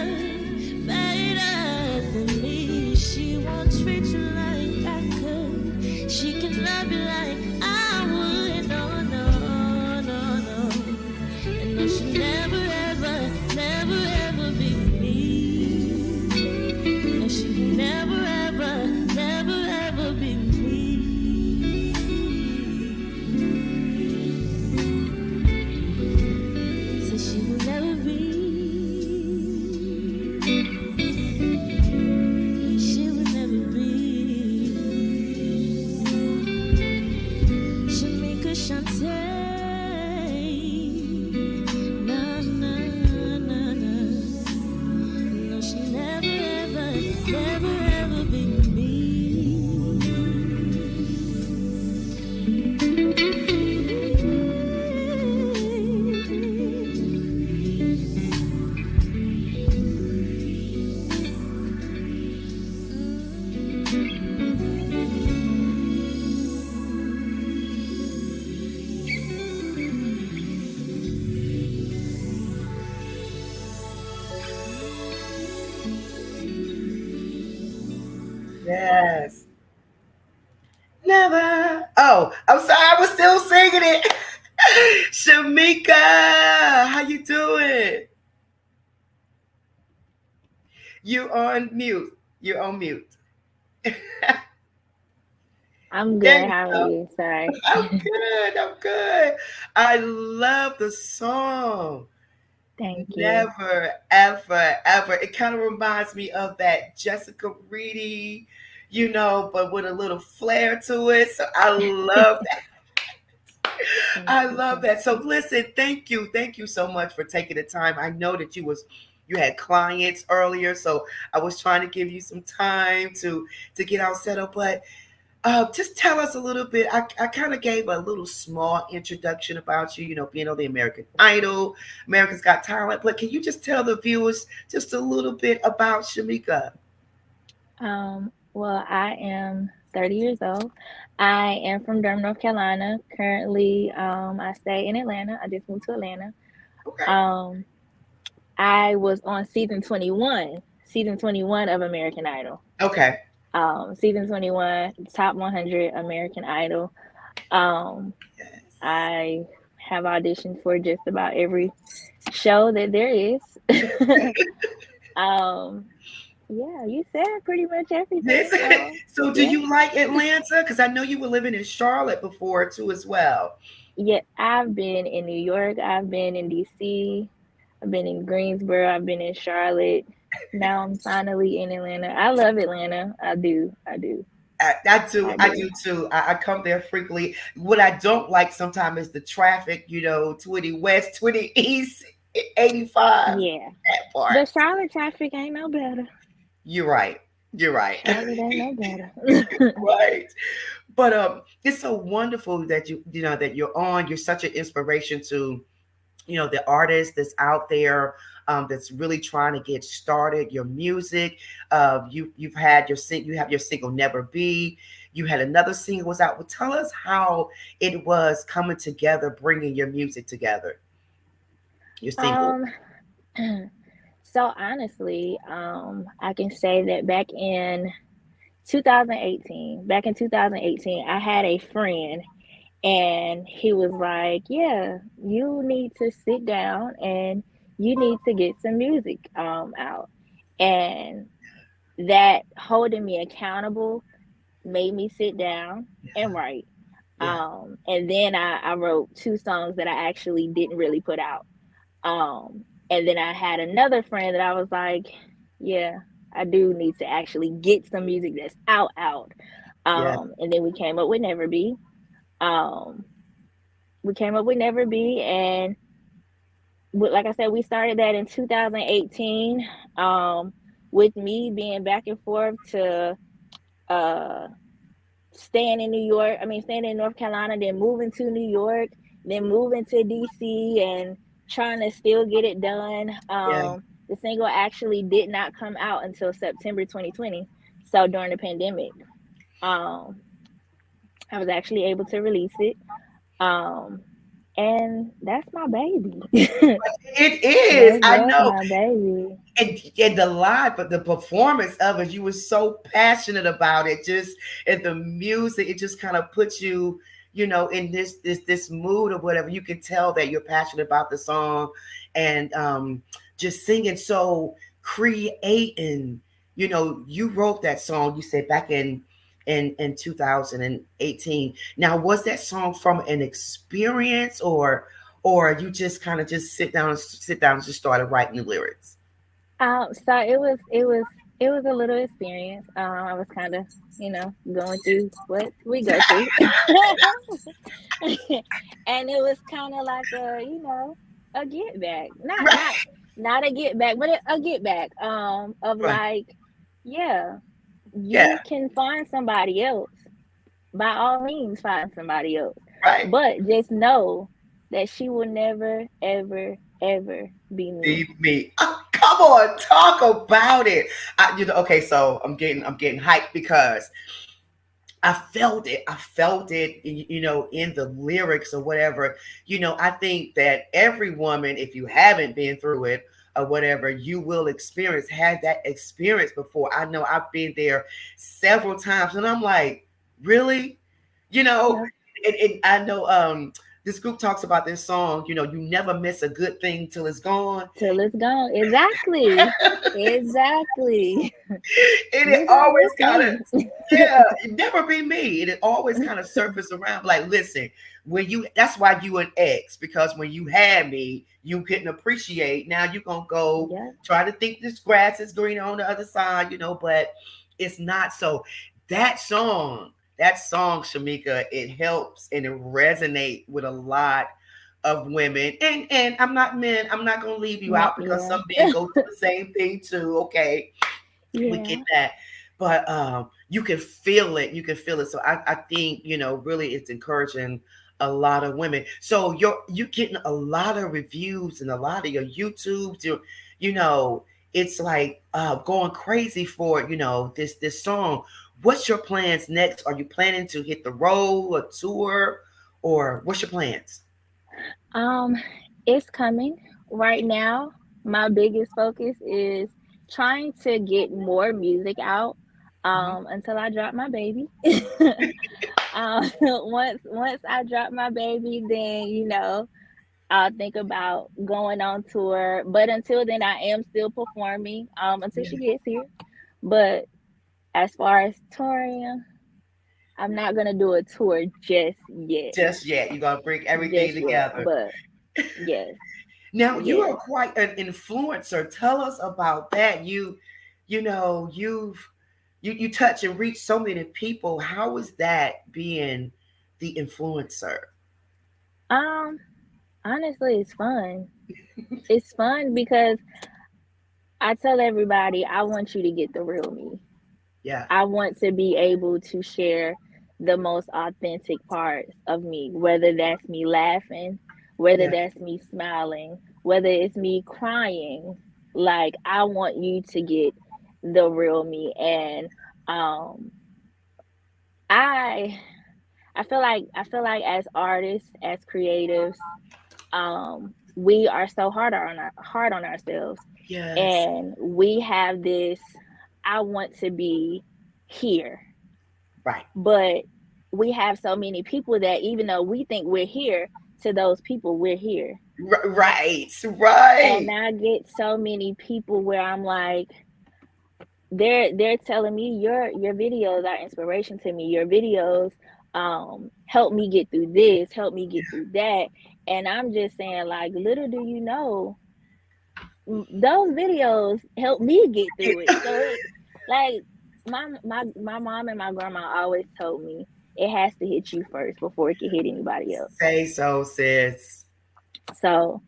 better than me. She won't treat you like I could. She can love you like I would. No, no, no, no. And no, she'll never, ever, never, ever be me. And she'll never, ever, never, ever be me. So she will never be. She will never be. Shamika Shantae. Na, na, na, na. No, she'll never, ever, never, ever be me. Yes. Never. Oh, I'm sorry. I was still singing it. Shamika, how you doing? You on mute. You're on mute. I'm There good. you How are go. you? Sorry. I'm good. I'm good. I love the song. Thank you. Never, ever, ever. It kind of reminds me of that Jessica Reedy, but with a little flair to it. So I love that. I love that. So listen, thank you. Thank you so much for taking the time. I know that you had clients earlier, so I was trying to give you some time to get all set up. But just tell us a little bit. I kind of gave a little small introduction about you, being on the American Idol, America's Got Talent. But can you just tell the viewers just a little bit about Shamika? Well, I am 30 years old. I am from Durham, North Carolina. Currently, I stay in Atlanta. I just moved to Atlanta. Okay. I was on season 21 of American Idol. Okay. Season 21, top 100 American Idol. Yes. I have auditioned for just about every show that there is. Yeah, you said pretty much everything. So do you like Atlanta? Because I know you were living in Charlotte before too as well. Yeah, I've been in New York. I've been in DC. I've been in Greensboro. I've been in Charlotte. Now I'm finally in Atlanta. I love Atlanta. I do. I do too. I come there frequently. What I don't like sometimes is the traffic, 20 West, 20 East. 85. Yeah. That part. But Charlotte traffic ain't no better. You're right. You're right. Charlotte ain't no better. Right. But it's so wonderful that you know that you're on. You're such an inspiration to the artist that's out there, that's really trying to get started. Your music, you've had you have your single "Never Be." You had another single was out. Well, tell us how it was coming together, bringing your music together. Your single. So honestly, I can say that back in 2018, I had a friend and he was like, "Yeah, you need to sit down and you need to get some music out." And that holding me accountable made me sit down and write. Yeah. And then I wrote two songs that I actually didn't really put out. And then I had another friend that I was like, "Yeah, I do need to actually get some music that's out." Yeah. And then we came up with Never Be. Um, and like I said, we started that in 2018. With me being back and forth to uh staying in New York, staying in North Carolina, then moving to New York, then moving to DC and trying to still get it done. Yeah. The single actually did not come out until September 2020. So during the pandemic, um, I was actually able to release it. And that's my baby. It is. I That's know. my baby. And the live, but the performance of it, you were so passionate about it. Just and the music, it just kind of puts you, in this mood or whatever. You can tell that you're passionate about the song, and just singing. So creating, you wrote that song. You said back in 2018. Now, was that song from an experience, or you just kind of just sit down and just started writing the lyrics? So it was a little experience. I was kind of, going through what we go through, and it was kind of like a get back, not a get back, but a get back. Of Right. like, yeah, Yeah. you can find somebody else. By all means, find somebody else. Right. But just know that she will never, ever, ever be me. Be me. Come on, talk about it. Okay, so I'm getting hyped because I felt it. I felt it, in the lyrics or whatever. I think that every woman, if you haven't been through it or whatever, you will had that experience before. I know I've been there several times, and I'm like, really? You know, and I know this group talks about this song, you never miss a good thing till it's gone. Till it's gone. Exactly. Exactly. And it You gonna always miss kind of, me. yeah, it never be me. And it always kind of surface around like, listen, that's why you an ex, because when you had me, you couldn't appreciate. Now you gonna go try to think this grass is green on the other side, but it's not. So that song, Shamika, it helps and it resonates with a lot of women. And I'm not gonna leave you out because some men go through the same thing too. Okay. We get that. But you can feel it. You can feel it. So I think, really it's encouraging a lot of women. So you're getting a lot of reviews and a lot of your YouTubes, it's like going crazy for, this song. What's your plans next? Are you planning to hit the road or tour, or what's your plans? It's coming. Right now, my biggest focus is trying to get more music out until I drop my baby. Once I drop my baby, then I'll think about going on tour. But until then, I am still performing until she gets here. But as far as touring, I'm not gonna do a tour just yet. Just yet. You're gonna bring everything together. But yes. Now you are quite an influencer. Tell us about that. You touch and reach so many people. How is that being the influencer? Honestly, it's fun. It's fun because I tell everybody I want you to get the real me. Yeah. I want to be able to share the most authentic parts of me, whether that's me laughing, whether Yeah. that's me smiling, whether it's me crying. Like I want you to get the real me. And um I I feel like as artists, as creatives, we are so hard on ourselves, Yes. and we have this I want to be here, Right. but we have so many people that even though we think we're here, to those people we're here. Right. And Right. I get so many people where I'm like, they're telling me your videos are inspiration to me. Your videos help me get through this, help me get through that. And I'm just saying, like, little do you know, those videos help me get through it. So it, like, my mom and my grandma always told me it has to hit you first before it can hit anybody else. Say so, sis. So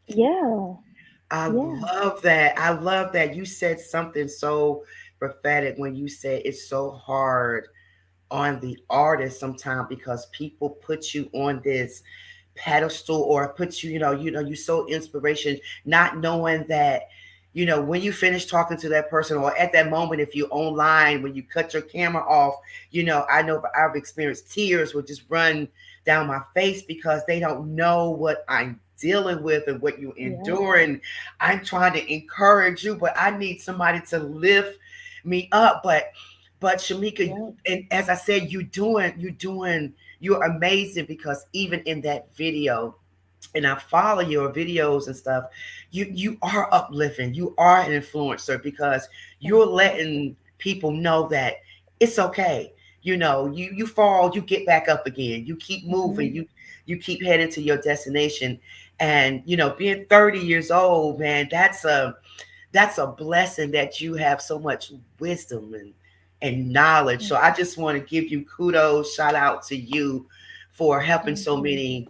yeah, I yeah, love that. I love that you said something so prophetic when you said it's so hard on the artist sometimes because people put you on this pedestal or put you, you so inspiration, not knowing that, when you finish talking to that person or at that moment, if you're online, when you cut your camera off, I know I've experienced tears will just run down my face because they don't know what I'm dealing with and what you're yeah, enduring. I'm trying to encourage you, but I need somebody to lift me up. But Shamika, yeah, and as I said, you're amazing because even in that video, and I follow your videos and stuff, you are uplifting. You are an influencer because thank you're you. letting people know that it's okay. You fall, you get back up again. You keep moving. Hmm. You keep heading to your destination. And being 30 years old, man, that's a blessing that you have so much wisdom and knowledge. So I just want to give you kudos, shout out to you for helping Thank so you. many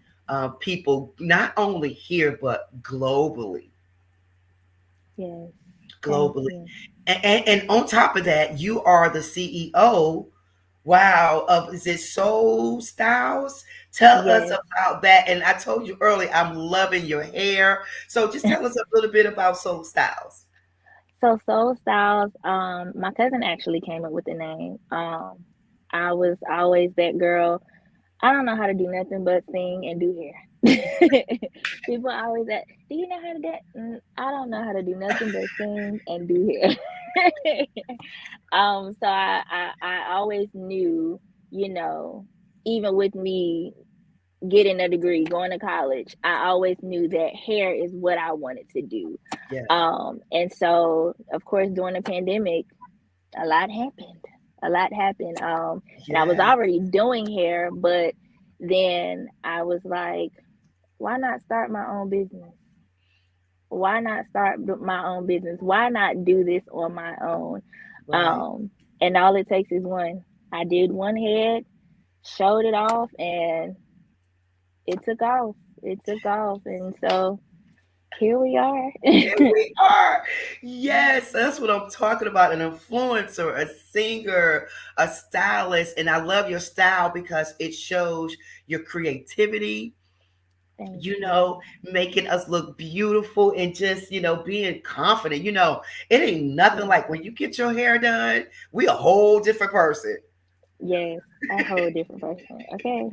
people, not only here but globally. Yes, thank Globally, you. and on top of that, you are the CEO. Wow, of is it Soul Styles? Tell us Yes. about that. And I told you earlier, I'm loving your hair. So just tell us a little bit about Soul Styles. So Soul Styles, my cousin actually came up with the name. I was always that girl. I don't know how to do nothing but sing and do hair. People always ask, "Do you know how to do?" I don't know how to do nothing but sing and do hair. So I always knew, you know, even with me getting a degree, going to college, I always knew that hair is what I wanted to do. Yeah. And so, of course, during the pandemic, a lot happened. A lot happened. And I was Yeah. already doing hair, but then I was like, why not start my own business? Why not start my own business? Why not do this on my own? Right. Um, and all it takes is one. I did one head, showed it off, and it took off. It took off. And so here we are. Here we are. Yes, that's what I'm talking about. An influencer, a singer, a stylist. And I love your style because it shows your creativity, Thank you. making us look beautiful and just, being confident. It ain't nothing Yes. like when you get your hair done, we a whole different person. Yes. A whole different person. Okay.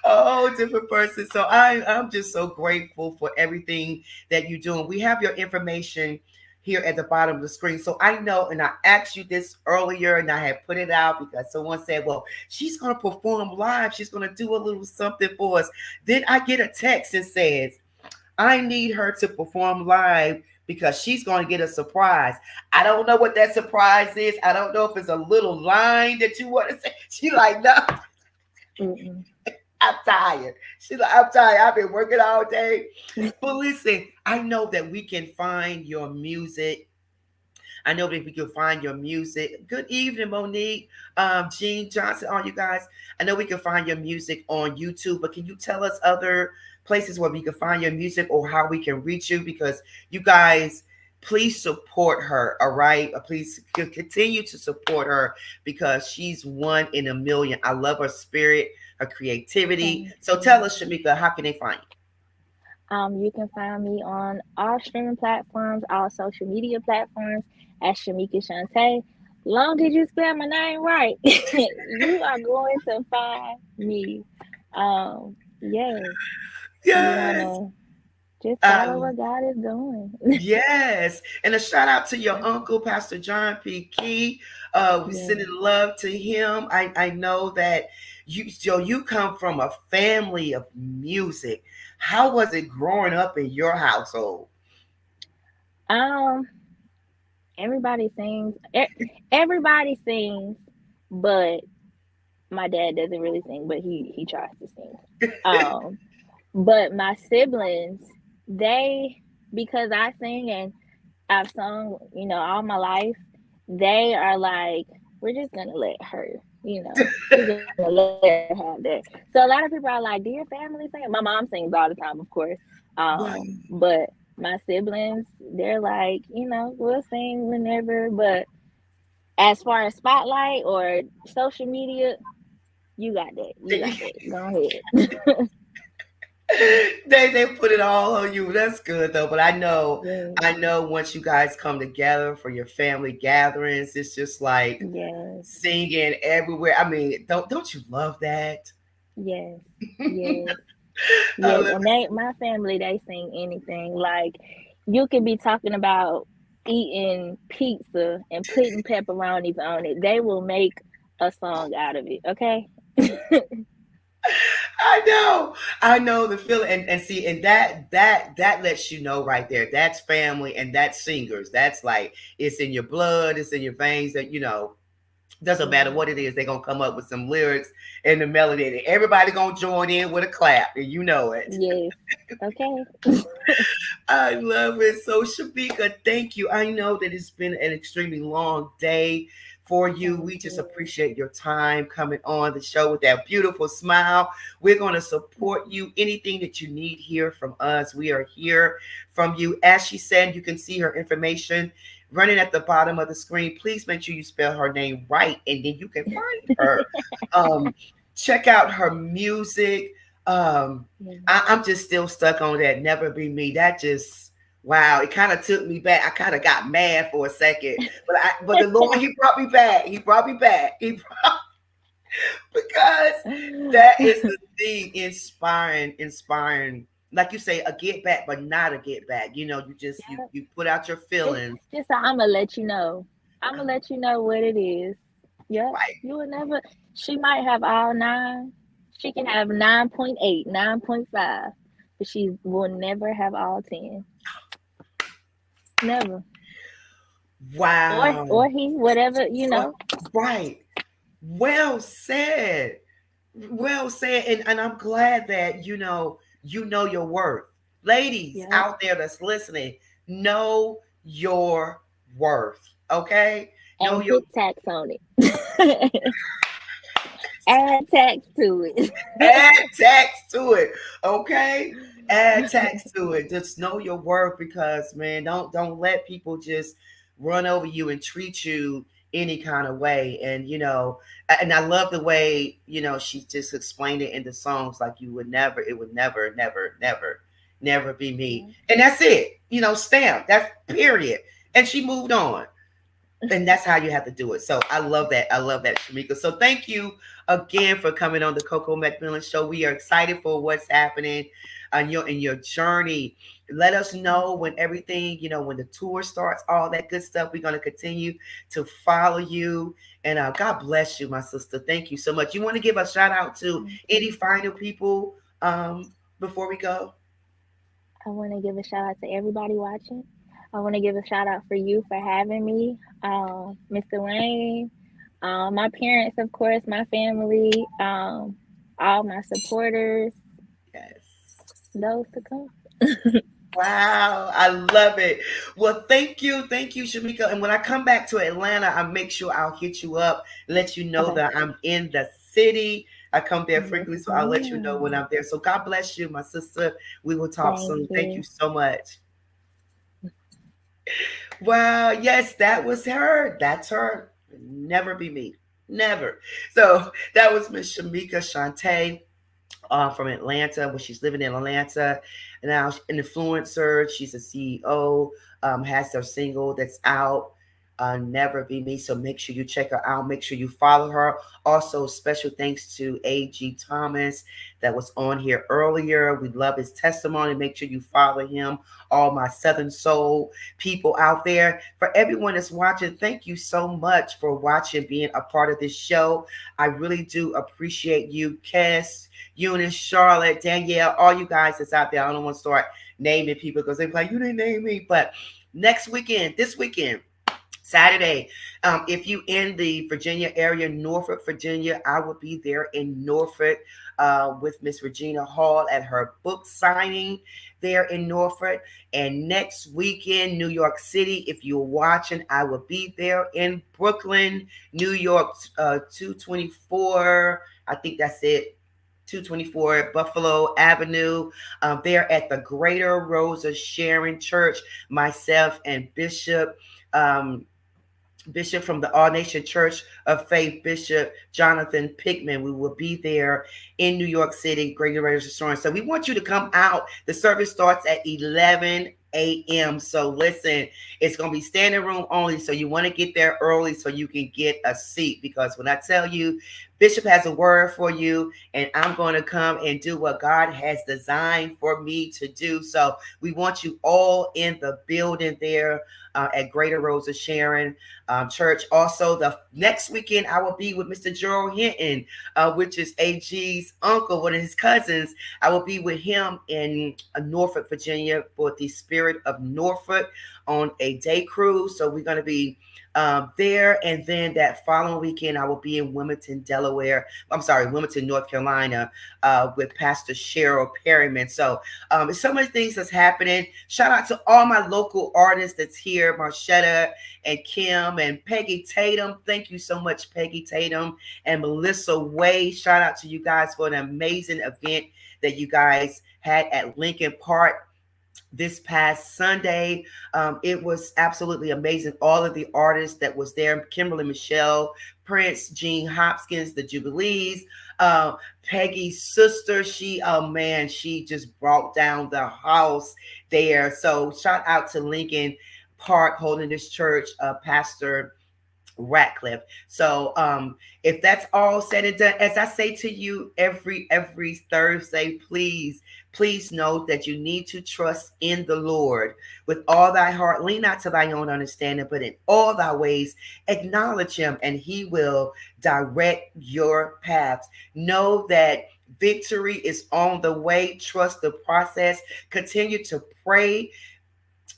A whole different person. So I'm just so grateful for everything that you do. And we have your information here at the bottom of the screen. So I know, and I asked you this earlier, and I had put it out because someone said, well, she's going to perform live. She's going to do a little something for us. Then I get a text that says, I need her to perform live because she's going to get a surprise. I don't know what that surprise is. I don't know if it's a little line that you want to say. She like, no. Mm-mm. I'm tired. She's like, I'm tired. I've been working all day. But listen, I know that we can find your music. I know that we can find your music. Good evening, Monique. Jean Johnson, all you guys. I know we can find your music on YouTube, but can you tell us other places where we can find your music or how we can reach you, because you guys, please support her. All right. Please continue to support her because she's one in a million. I love her spirit, her creativity. So tell us, Shamika, how can they find you? You can find me on all streaming platforms, all social media platforms as Shamika Shantae. Long as you spell my name right, you are going to find me. Yes. You wanna just follow what God is doing. Yes. And a shout out to your uncle, Pastor John P. Key. We sending love to him. I know that you come from a family of music. How was it growing up in your household? Everybody sings. Everybody sings, but my dad doesn't really sing, but he tries to sing. But my siblings, because I sing and I've sung, all my life, they are like, we're just gonna let her, we're gonna let her have that. So a lot of people are like, do your family sing? My mom sings all the time, of course. But my siblings, they're like, we'll sing whenever, but as far as spotlight or social media, you got that. Go ahead. They put it all on you. That's good though. But I know once you guys come together for your family gatherings, it's just like singing everywhere. I mean, don't you love that? Yes. And my family, they sing anything. Like, you could be talking about eating pizza and putting pepperonis on it. They will make a song out of it. Okay. I know the feeling, and see, and that lets you know right there, that's family and that's singers. That's like, it's in your blood, it's in your veins, that doesn't matter what it is, they're gonna come up with some lyrics and the melody, and everybody gonna join in with a clap, and you know it. Yes. Okay. I love it. So Shamika, thank you. I know that it's been an extremely long day for you. We just appreciate your time coming on the show with that beautiful smile. We're going to support you. Anything that you need here from us, we are here from you. As she said, you can see her information running at the bottom of the screen. Please make sure you spell her name right, and then you can find her. Check out her music. I'm just still stuck on that Never Be Me. That just, wow, it kind of took me back. I kind of got mad for a second, but the Lord, he brought me back. Because that is the thing, inspiring. Like you say, a get back, but not a get back. You just you put out your feelings. Just I'm gonna let you know. I'm gonna let you know what it is. Yeah, right. You will never. She might have all 9. She can have 9.8, 9.5, but she will never have all 10. Never. Wow. Or he, whatever, Right. Well said. And I'm glad that you know your worth. Ladies out there that's listening, know your worth. Okay? And know your tax on it. Add tax to it. Okay? Add tax to it. Just know your worth, because man, don't let people just run over you and treat you any kind of way. And and I love the way she just explained it in the songs, like it would never be me. And that's it. Stamp. That's period. And she moved on. And that's how you have to do it. So I love that. Shamika. So thank you again for coming on the Coco McMillan Show. We are excited for what's happening in your journey. Let us know when everything, when the tour starts, all that good stuff. We're going to continue to follow you. And God bless you, my sister. Thank you so much. You want to give a shout out to any final people before we go? I want to give a shout out to everybody watching. I want to give a shout out for you for having me, Mr. Wayne, my parents, of course, my family, all my supporters. Yes. Those to come. Wow, I love it. Well, thank you, Shamika. And when I come back to Atlanta, I'll make sure I'll hit you up, let you know that I'm in the city. I come there frequently, so I'll let you know when I'm there. So God bless you, my sister. We will talk soon. Thank you so much. Well, yes, that was her. That's her. Never be me. Never. So that was Miss Shamika Shante from Atlanta, where she's living in Atlanta. And now she's an influencer. She's a CEO, has their single that's out. Never Be Me. So make sure you check her out. Make sure you follow her. Also, special thanks to A.G. Thomas that was on here earlier. We love his testimony. Make sure you follow him. All my Southern Soul people out there. For everyone that's watching, thank you so much for watching, being a part of this show. I really do appreciate you, Kes, Eunice, Charlotte, Danielle, all you guys that's out there. I don't want to start naming people because they're like, you didn't name me. But this weekend, Saturday, if you in the Virginia area, Norfolk, Virginia, I will be there in Norfolk with Miss Regina Hall at her book signing there in Norfolk. And next weekend, New York City, if you're watching, I will be there in Brooklyn, New York, 224. I think that's it. 224 Buffalo Avenue. There at the Greater Rosa Sharon Church, myself and Bishop from the All Nation Church of Faith, Bishop Jonathan Pickman. We will be there in New York City, Greater Restaurant. So we want you to come out. The service starts at 11 a.m. So listen, it's going to be standing room only. So you want to get there early so you can get a seat, because when I tell you Bishop has a word for you, and I'm going to come and do what God has designed for me to do. So we want you all in the building there at Greater Rosa Sharon Church. Also, the next weekend, I will be with Mr. Gerald Hinton, which is AG's uncle, one of his cousins. I will be with him in Norfolk, Virginia for the Spirit of Norfolk on a day cruise. So we're going to be there. And then that following weekend, I will be in Wilmington, North Carolina with Pastor Cheryl Perryman. So it's so many things that's happening. Shout out to all my local artists that's here, Marshetta and Kim and Peggy Tatum. Thank you so much, Peggy Tatum and Melissa Way. Shout out to you guys for an amazing event that you guys had at Lincoln Park this past Sunday. It was absolutely amazing. All of the artists that was there, Kimberly Michelle, Prince, Gene Hopkins, the Jubilees, Peggy's sister, she just brought down the house there. So shout out to Lincoln Park holding this church, Pastor Ratcliffe. So if that's all said and done, as I say to you every Thursday, please know that you need to trust in the Lord with all thy heart. Lean not to thy own understanding, but in all thy ways acknowledge him, and he will direct your paths. Know that victory is on the way. Trust the process. Continue to pray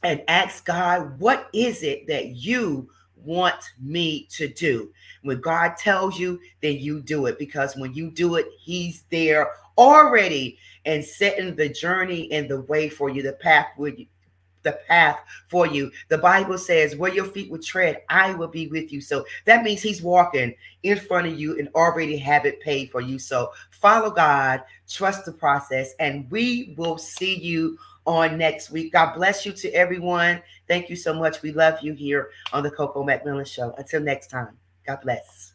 and ask God, what is it that you want me to do? When God tells you, then you do it, because when you do it, he's there already and setting the journey and the way for you, the path for you. The Bible says, where your feet would tread, I will be with you. So that means he's walking in front of you and already have it paid for you. So follow God, trust the process, and we will see you on next week. God bless you to everyone. Thank you so much. We love you here on the Coco McMillan Show. Until next time, God bless.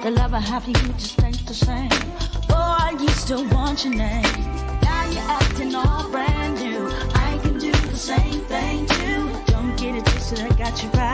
The love I have for you just ain't the same. Boy, I used to want your name. Now you're acting all brand new. I can do the same thing too. Don't get it twisted, I got you right.